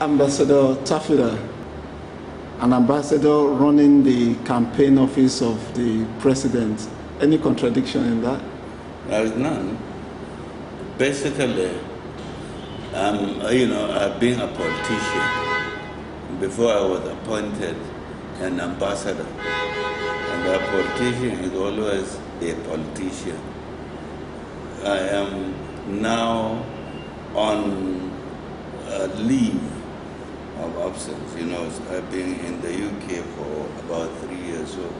Ambassador Tafida, an ambassador running the campaign office of the president. Any contradiction in that? There is none. Basically, I've been a politician before I was appointed an ambassador. And a politician is always a politician. I am now on leave of absence. I've been in the UK for about 3 years, so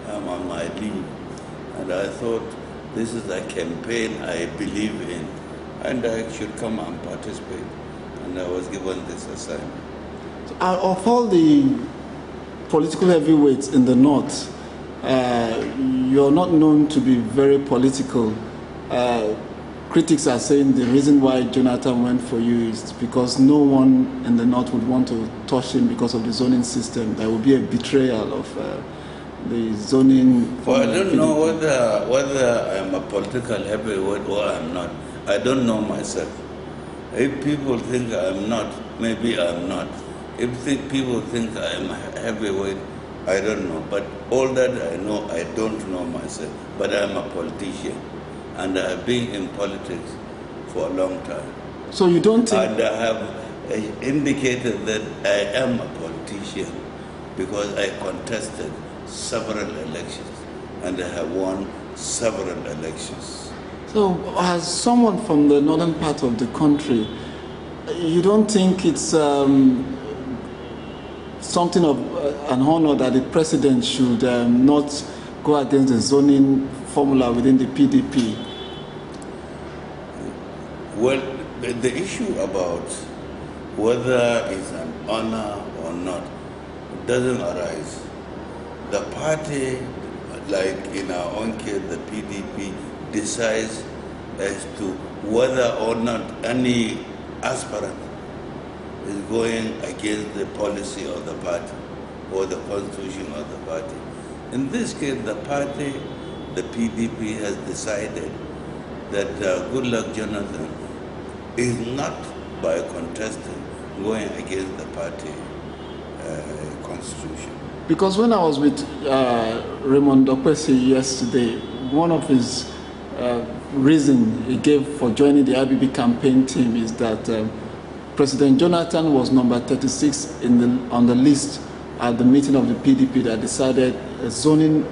I'm on my leave. And I thought this is a campaign I believe in, and I should come and participate. And I was given this assignment. So, of all the political heavyweights in the North, you're not known to be very political. Critics are saying the reason why Jonathan went for you is because no one in the North would want to touch him because of the zoning system. There would be a betrayal of the zoning. Well, I don't know whether I'm a political heavyweight or I'm not. I don't know myself. If people think I'm not, maybe I'm not. If people think I'm a heavyweight, I don't know. But all that I know, I don't know myself. But I'm a politician. And I have been in politics for a long time. So you don't think... And I have indicated that I am a politician because I contested several elections and I have won several elections. So as someone from the northern part of the country, you don't think it's something of an honor that the president should not go against the zoning formula within the PDP? Well, the issue about whether it's an honor or not doesn't arise. The party, like in our own case, the PDP, decides as to whether or not any aspirant is going against the policy of the party or the constitution of the party. In this case, the party, the PDP, has decided that Goodluck Jonathan is not, by contesting, going against the party constitution. Because when I was with Raymond Okwesi yesterday, one of his reasons he gave for joining the IBB campaign team is that President Jonathan was number 36 on the list at the meeting of the PDP that decided a zoning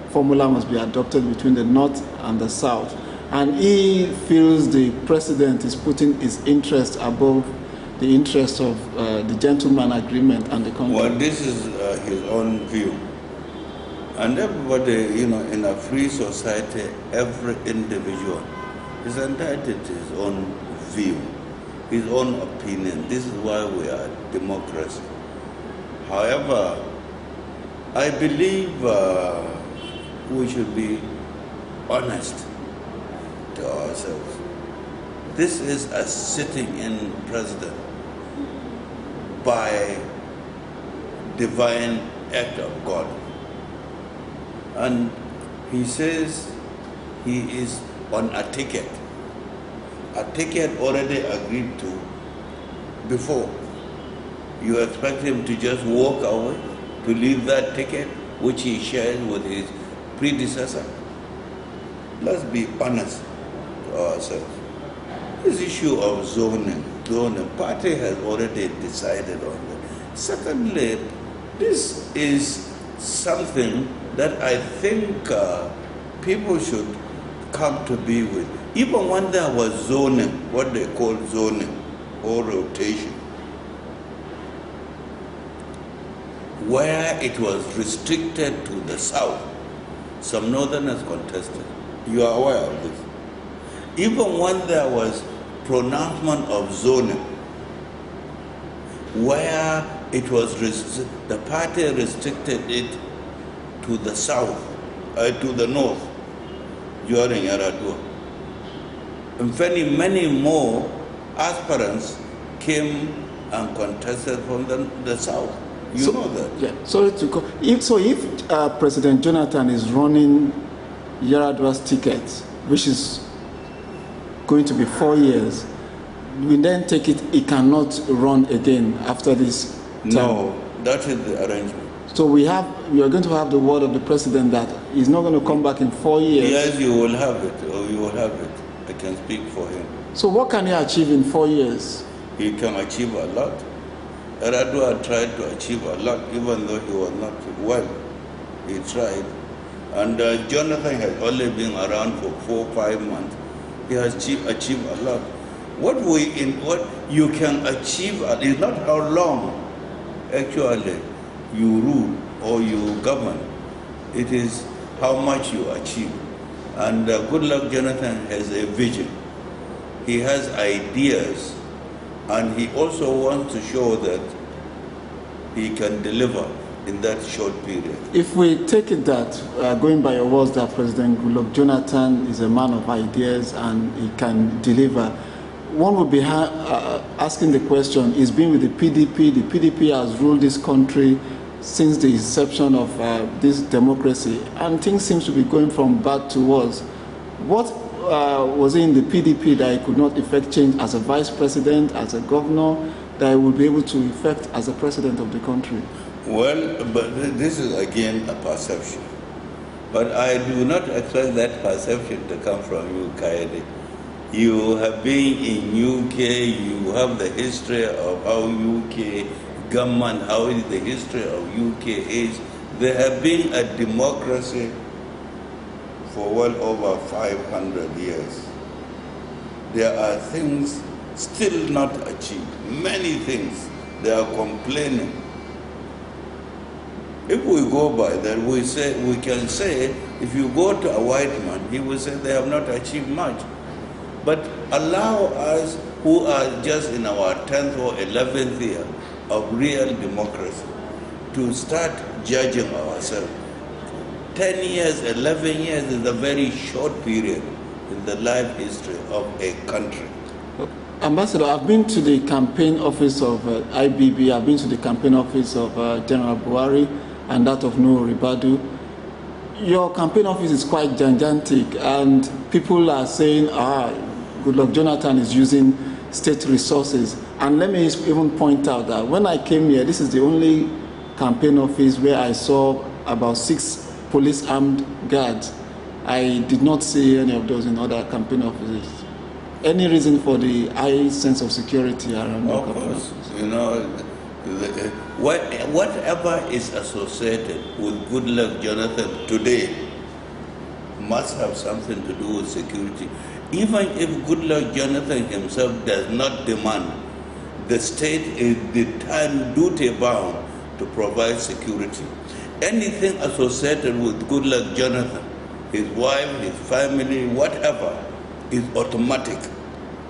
formula must be adopted between the North and the South. And he feels the president is putting his interest above the interest of the gentleman agreement and the country. Well, this is his own view. And everybody, in a free society, every individual is entitled to his own view, his own opinion. This is why we are democracy. However, I believe we should be honest to ourselves. This is a sitting-in president by divine act of God. And he says he is on a ticket already agreed to before. You expect him to just walk away, to leave that ticket which he shared with his predecessor? Let's be honest to ourselves. This issue of zoning, party has already decided on that. Secondly, this is something that I think people should come to be with. Even when there was zoning, what they call zoning or rotation, where it was restricted to the south, some northerners contested. You are aware of this. Even when there was pronouncement of zoning, where it was the party restricted it to the south, to the north, during Yaradua. And many more aspirants came and contested from the south. You know that. Yeah. Sorry to go. If President Jonathan is running Yaradua's ticket, which is going to be 4 years, we then take it, he cannot run again after this term. No, that is the arrangement. So we are going to have the word of the president that he's not going to come back in 4 years. Yes, you will have it, or you will have it. I can speak for him. So what can he achieve in 4 years? He can achieve a lot. Saharatv tried to achieve a lot, even though he was not well. He tried. And Jonathan has only been around for 4 or 5 months. He has achieved a lot. What you can achieve is not how long actually you rule or you govern. It is how much you achieve. And Goodluck Jonathan has a vision. He has ideas, and he also wants to show that he can deliver in that short period. If we take it that, going by your words, that President Goodluck Jonathan is a man of ideas and he can deliver, one would be asking the question, he's been with the PDP. The PDP has ruled this country since the inception of this democracy, and things seem to be going from bad to worse. What was it in the PDP that he could not effect change as a vice president, as a governor, that he would be able to effect as a president of the country? Well, but this is again a perception. But I do not expect that perception to come from you, Kaede. You have been in UK, you have the history of how UK government, how the history of UK is. There have been a democracy for well over 500 years. There are things still not achieved, many things. They are complaining. If we go by that, we can say, if you go to a white man, he will say they have not achieved much. But allow us, who are just in our 10th or 11th year of real democracy, to start judging ourselves. 10 years, 11 years is a very short period in the life history of a country. Ambassador, I've been to the campaign office of IBB, I've been to the campaign office of General Buhari and that of Nuhu Ribadu. Your campaign office is quite gigantic, and people are saying, Goodluck Jonathan is using state resources. And let me even point out that when I came here, this is the only campaign office where I saw about 6 police armed guards. I did not see any of those in other campaign offices. Any reason for the high sense of security around the campaign office? You know, whatever is associated with Goodluck Jonathan today must have something to do with security. Even if Goodluck Jonathan himself does not demand, the state is duty bound to provide security. Anything associated with Goodluck Jonathan, his wife, his family, whatever, is automatic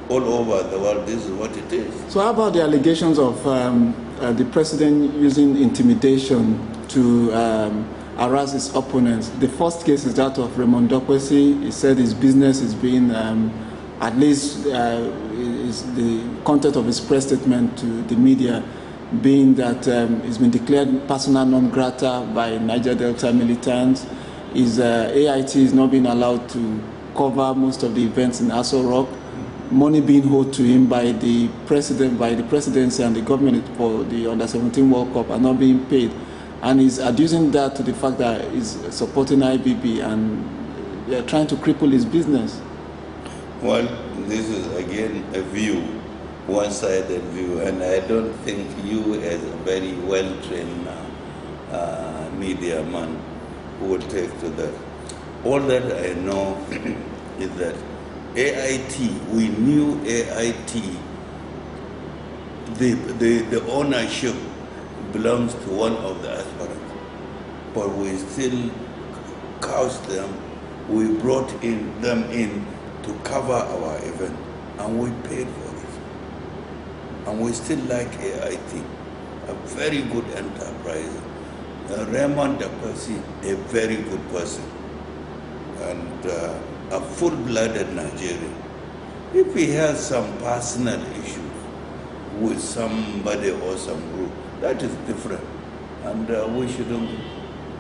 all over the world. This is what it is. So how about the allegations of the president using intimidation to harass his opponents? The first case is that of Raymond Dokwesi. He said his business is being, at least is the content of his press statement to the media, being that he's been declared persona non grata by Niger Delta militants. His AIT is not being allowed to cover most of the events in Aso Rock. Money being owed to him by the presidency and the government for the Under-17 World Cup are not being paid. And he's adducing that to the fact that he's supporting IBB and they're trying to cripple his business. Well, this is again a view, one-sided view, and I don't think you as a very well-trained media man would take to that. All that I know is that AIT, we knew AIT, the ownership belongs to one of the aspirants, but we still couched them, we brought them in to cover our event, and we paid for it. And we still like AIT, a very good enterprise. Raymond Dokwesi, a very good person, and a full-blooded Nigerian. If he has some personal issues with somebody or some group, that is different, and we shouldn't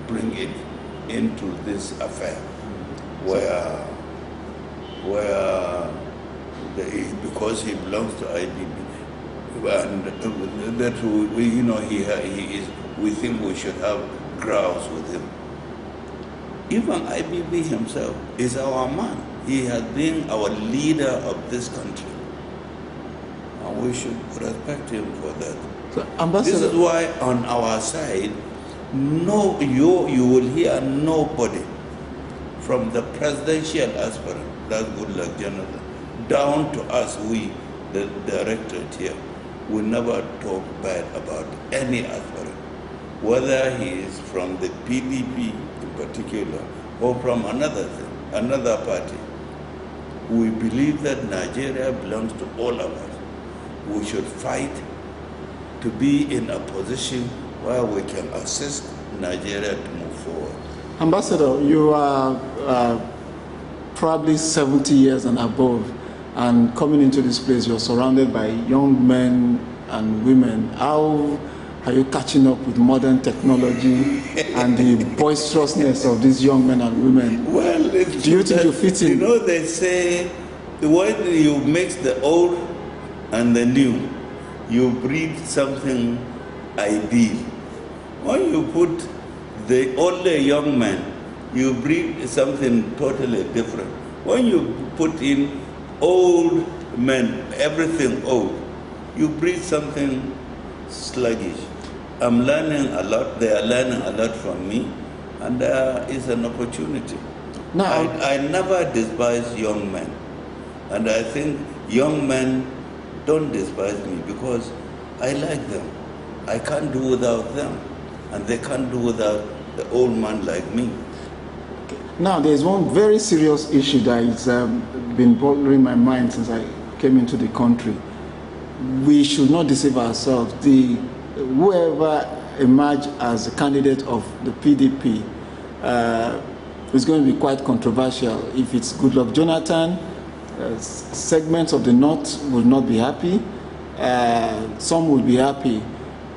bring it into this affair where because he belongs to IBB, and that we think we should have grounds with him. Even IBB himself is our man. He has been our leader of this country, and we should respect him for that. So, Ambassador, this is why on our side, you will hear nobody from the presidential aspirant, that's Goodluck Jonathan, down to us, the directorate here, we never talk bad about any aspirant, whether he is from the PDP in particular or from another party. We believe that Nigeria belongs to all of us. We should fight to be in a position where we can assist Nigeria to move forward. Ambassador, you are probably 70 years and above, and coming into this place, you're surrounded by young men and women. How are you catching up with modern technology and the boisterousness of these young men and women? Well, do you think you fit in? You know, they say when you mix the old and the new, you breed something ideal. When you put the older young man, you breed something totally different. When you put in old men, everything old, you breed something sluggish. I'm learning a lot, they are learning a lot from me, and it's an opportunity. Now, I never despise young men, and I think young men don't despise me because I like them. I can't do without them, and they can't do without the old man like me. Now, there's one very serious issue that has been bothering my mind since I came into the country. We should not deceive ourselves. Whoever emerged as a candidate of the PDP is going to be quite controversial. If it's Goodluck Jonathan, segments of the North will not be happy. Some will be happy.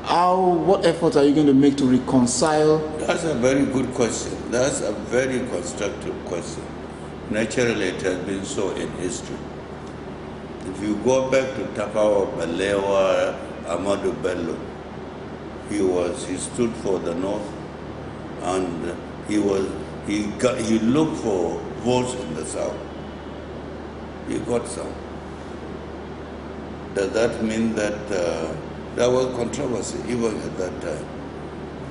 What effort are you going to make to reconcile? That's a very good question. That's a very constructive question. Naturally, it has been so in history. If you go back to Tafawa Balewa, Ahmadu Bello, he stood for the North, and he looked for votes in the South. He got some. Does that mean that there was controversy even at that time?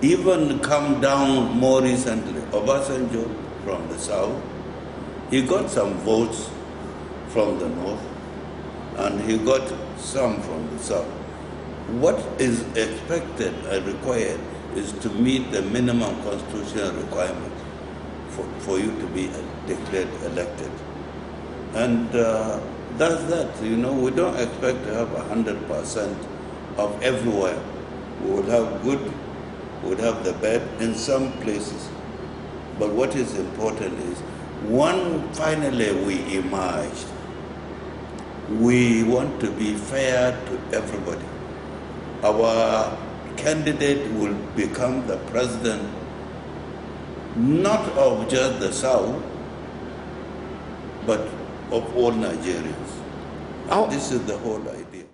Even come down more recently, Obasanjo from the South, he got some votes from the North, and he got some from the South. What is expected and required is to meet the minimum constitutional requirement for you to be declared elected. And that's that. You know, we don't expect to have 100% of everywhere. We would have good, we would have the bad in some places. But what is important is, when finally we emerged, we want to be fair to everybody. Our candidate will become the president, not of just the South, but of all Nigerians. This is the whole idea.